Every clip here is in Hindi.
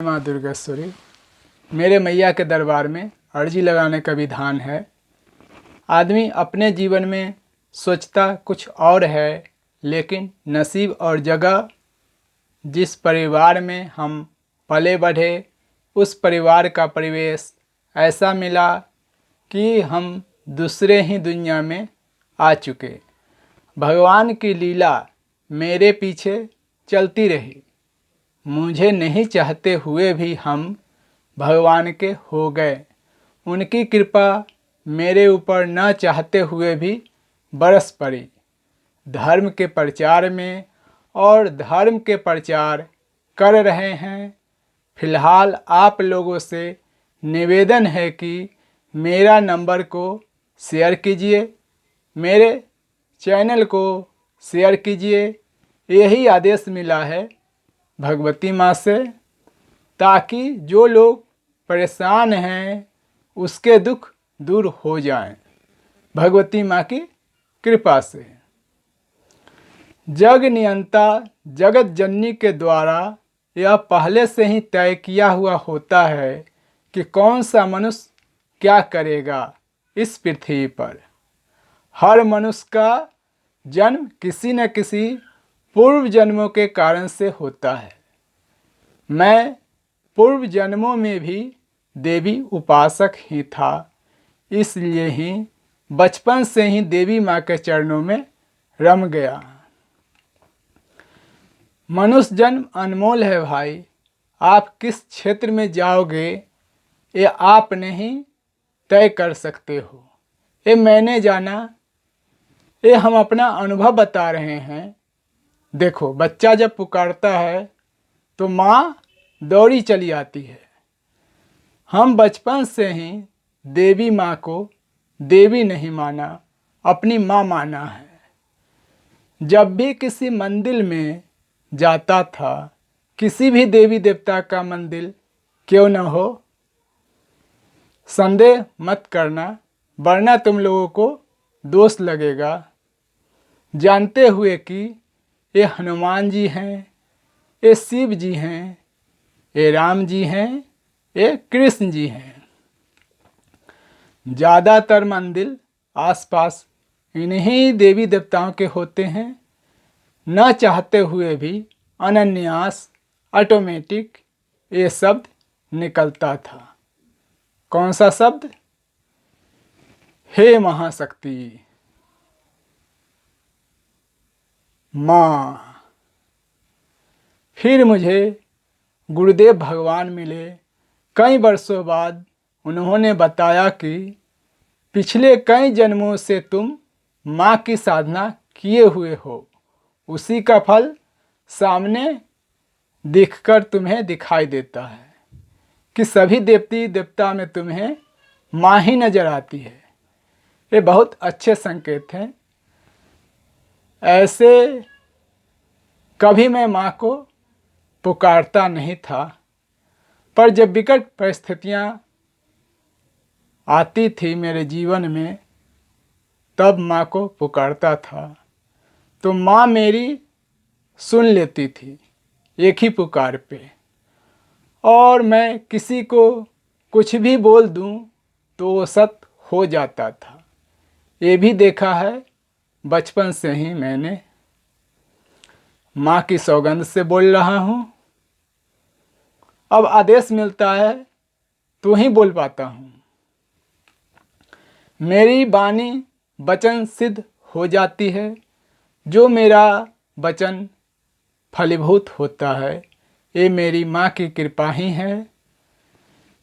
माँ दुर्गेश्वरी, मेरे मैया के दरबार में अर्जी लगाने का विधान है। आदमी अपने जीवन में सोचता कुछ और है, लेकिन नसीब और जगह जिस परिवार में हम पले बढ़े, उस परिवार का परिवेश ऐसा मिला कि हम दूसरे ही दुनिया में आ चुके। भगवान की लीला मेरे पीछे चलती रही। मुझे नहीं चाहते हुए भी हम भगवान के हो गए। उनकी कृपा मेरे ऊपर न चाहते हुए भी बरस पड़ी। धर्म के प्रचार में और धर्म के प्रचार कर रहे हैं। फिलहाल आप लोगों से निवेदन है कि मेरा नंबर को शेयर कीजिए, मेरे चैनल को शेयर कीजिए। यही आदेश मिला है भगवती माँ से, ताकि जो लोग परेशान हैं उसके दुख दूर हो जाएं, भगवती माँ की कृपा से। जग नियंता जगत जननी के द्वारा यह पहले से ही तय किया हुआ होता है कि कौन सा मनुष्य क्या करेगा इस पृथ्वी पर। हर मनुष्य का जन्म किसी न किसी पूर्व जन्मों के कारण से होता है। मैं पूर्व जन्मों में भी देवी उपासक ही था, इसलिए ही बचपन से ही देवी माँ के चरणों में रम गया। मनुष्य जन्म अनमोल है भाई। आप किस क्षेत्र में जाओगे ये आप नहीं तय कर सकते हो। ये मैंने जाना, ये हम अपना अनुभव बता रहे हैं। देखो, बच्चा जब पुकारता है तो माँ दौड़ी चली आती है। हम बचपन से ही देवी माँ को देवी नहीं माना, अपनी माँ माना है। जब भी किसी मंदिर में जाता था, किसी भी देवी देवता का मंदिर क्यों न हो, संदेह मत करना, वरना तुम लोगों को दोष लगेगा। जानते हुए कि ये हनुमान जी हैं, ये शिव जी हैं, ये राम जी हैं, ये कृष्ण जी हैं। ज़्यादातर मंदिर आसपास इन्हीं देवी देवताओं के होते हैं। न चाहते हुए भी अनायास ऑटोमेटिक ये शब्द निकलता था। कौन सा शब्द? हे महाशक्ति माँ। फिर मुझे गुरुदेव भगवान मिले। कई वर्षों बाद उन्होंने बताया कि पिछले कई जन्मों से तुम माँ की साधना किए हुए हो, उसी का फल सामने दिखकर तुम्हें दिखाई देता है कि सभी देवती देवता में तुम्हें माँ ही नजर आती है। ये बहुत अच्छे संकेत हैं। ऐसे कभी मैं माँ को पुकारता नहीं था, पर जब विकट परिस्थितियाँ आती थी मेरे जीवन में, तब माँ को पुकारता था तो माँ मेरी सुन लेती थी एक ही पुकार पे। और मैं किसी को कुछ भी बोल दूं तो वो सत्य हो जाता था। ये भी देखा है बचपन से ही मैंने। माँ की सौगंध से बोल रहा हूँ। अब आदेश मिलता है तो ही बोल पाता हूँ। मेरी वाणी वचन सिद्ध हो जाती है। जो मेरा वचन फलीभूत होता है, ये मेरी माँ की कृपा ही है।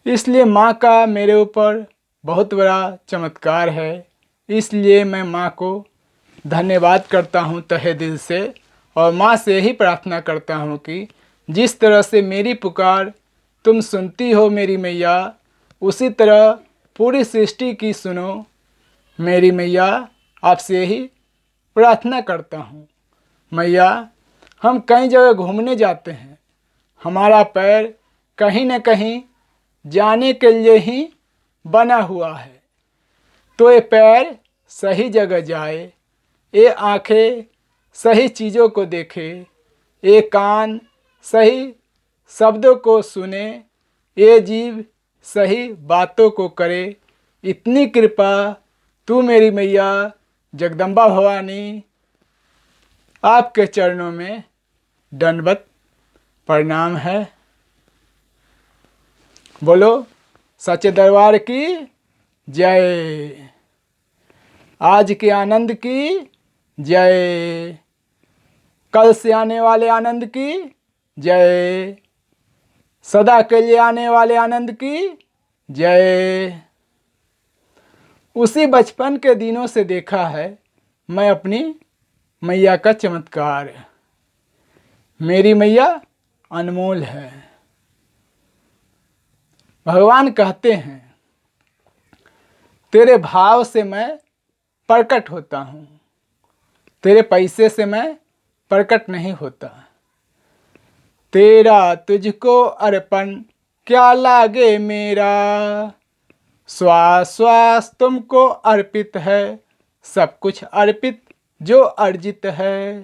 इसलिए माँ का मेरे ऊपर बहुत बड़ा चमत्कार है। इसलिए मैं माँ को धन्यवाद करता हूँ तहे दिल से, और माँ से ही प्रार्थना करता हूँ कि जिस तरह से मेरी पुकार तुम सुनती हो मेरी मैया, उसी तरह पूरी सृष्टि की सुनो मेरी मैया। आपसे ही प्रार्थना करता हूँ मैया। हम कई जगह घूमने जाते हैं, हमारा पैर कहीं न कहीं जाने के लिए ही बना हुआ है, तो ये पैर सही जगह जाए, ये आँखें सही चीज़ों को देखे, ये कान सही शब्दों को सुने, ये जीव सही बातों को करे। इतनी कृपा तू मेरी मैया जगदम्बा भवानी, आपके चरणों में दंडवत प्रणाम है। बोलो सच्चे दरबार की जय। आज के आनंद की जय। कल से आने वाले आनंद की जय। सदा के लिए आने वाले आनंद की जय। उसी बचपन के दिनों से देखा है मैं अपनी मैया का चमत्कार। मेरी मैया अनमोल है। भगवान कहते हैं तेरे भाव से मैं प्रकट होता हूँ, तेरे पैसे से मैं प्रकट नहीं होता। तेरा तुझको अर्पण क्या लागे मेरा, श्वास श्वास तुमको अर्पित है, सब कुछ अर्पित जो अर्जित है।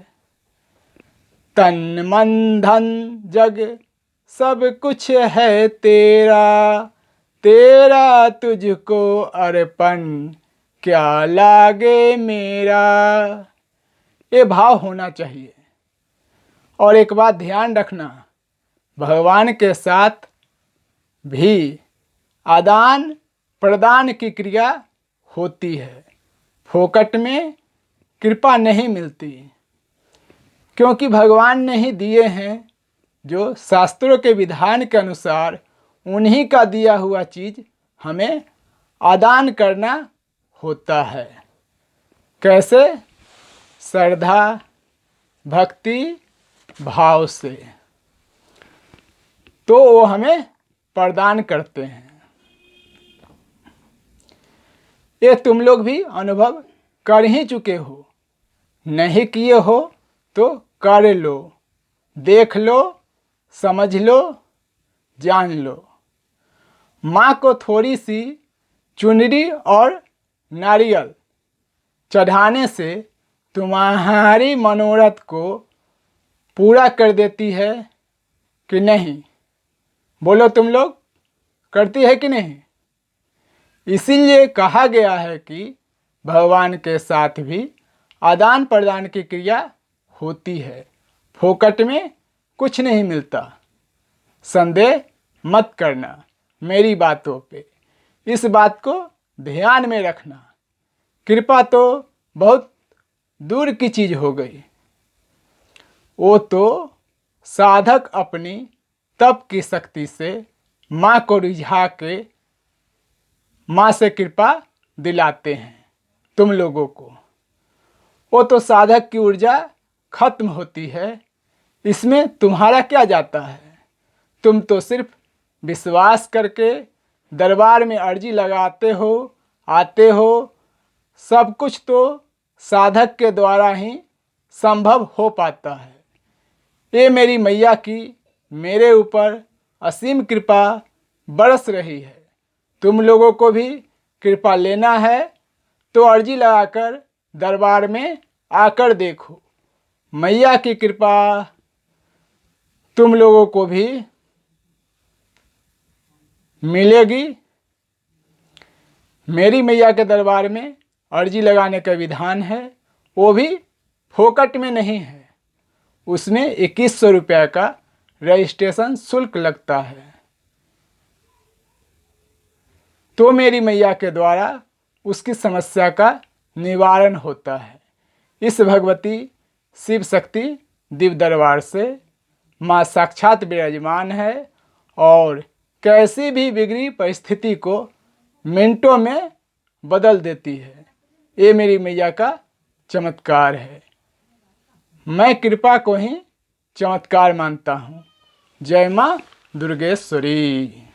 तन मन धन जग सब कुछ है तेरा, तेरा तुझको अर्पण क्या लागे मेरा। ये भाव होना चाहिए। और एक बात ध्यान रखना, भगवान के साथ भी आदान प्रदान की क्रिया होती है। फोकट में कृपा नहीं मिलती, क्योंकि भगवान ने ही दिए हैं। जो शास्त्रों के विधान के अनुसार उन्हीं का दिया हुआ चीज़ हमें आदान करना होता है। कैसे? श्रद्धा भक्ति भाव से, तो वो हमें प्रदान करते हैं। ये तुम लोग भी अनुभव कर ही चुके हो, नहीं किए हो तो कर लो, देख लो, समझ लो, जान लो। माँ को थोड़ी सी चुनरी और नारियल चढ़ाने से तुम्हारी मनोरथ को पूरा कर देती है कि नहीं? बोलो तुम लोग, करती है कि नहीं? इसीलिए कहा गया है कि भगवान के साथ भी आदान प्रदान की क्रिया होती है। फोकट में कुछ नहीं मिलता। संदेह मत करना मेरी बातों पे, इस बात को ध्यान में रखना। कृपा तो बहुत दूर की चीज़ हो गई, वो तो साधक अपनी तप की शक्ति से माँ को रिझा के माँ से कृपा दिलाते हैं तुम लोगों को। वो तो साधक की ऊर्जा खत्म होती है, इसमें तुम्हारा क्या जाता है? तुम तो सिर्फ विश्वास करके दरबार में अर्जी लगाते हो, आते हो। सब कुछ तो साधक के द्वारा ही संभव हो पाता है। ये मेरी मैया की मेरे ऊपर असीम कृपा बरस रही है। तुम लोगों को भी कृपा लेना है तो अर्जी लगाकर दरबार में आकर देखो। मैया की कृपा तुम लोगों को भी मिलेगी। मेरी मैया के दरबार में अर्जी लगाने का विधान है, वो भी फोकट में नहीं है। उसमें 2100 रुपये का रजिस्ट्रेशन शुल्क लगता है। तो मेरी मैया के द्वारा उसकी समस्या का निवारण होता है। इस भगवती शिव शक्ति दिव्य दरबार से माँ साक्षात विराजमान है और कैसी भी बिगड़ी परिस्थिति को मिनटों में बदल देती है। ये मेरी मैया का चमत्कार है। मैं कृपा को ही चमत्कार मानता हूँ। जय माँ दुर्गेश्वरी।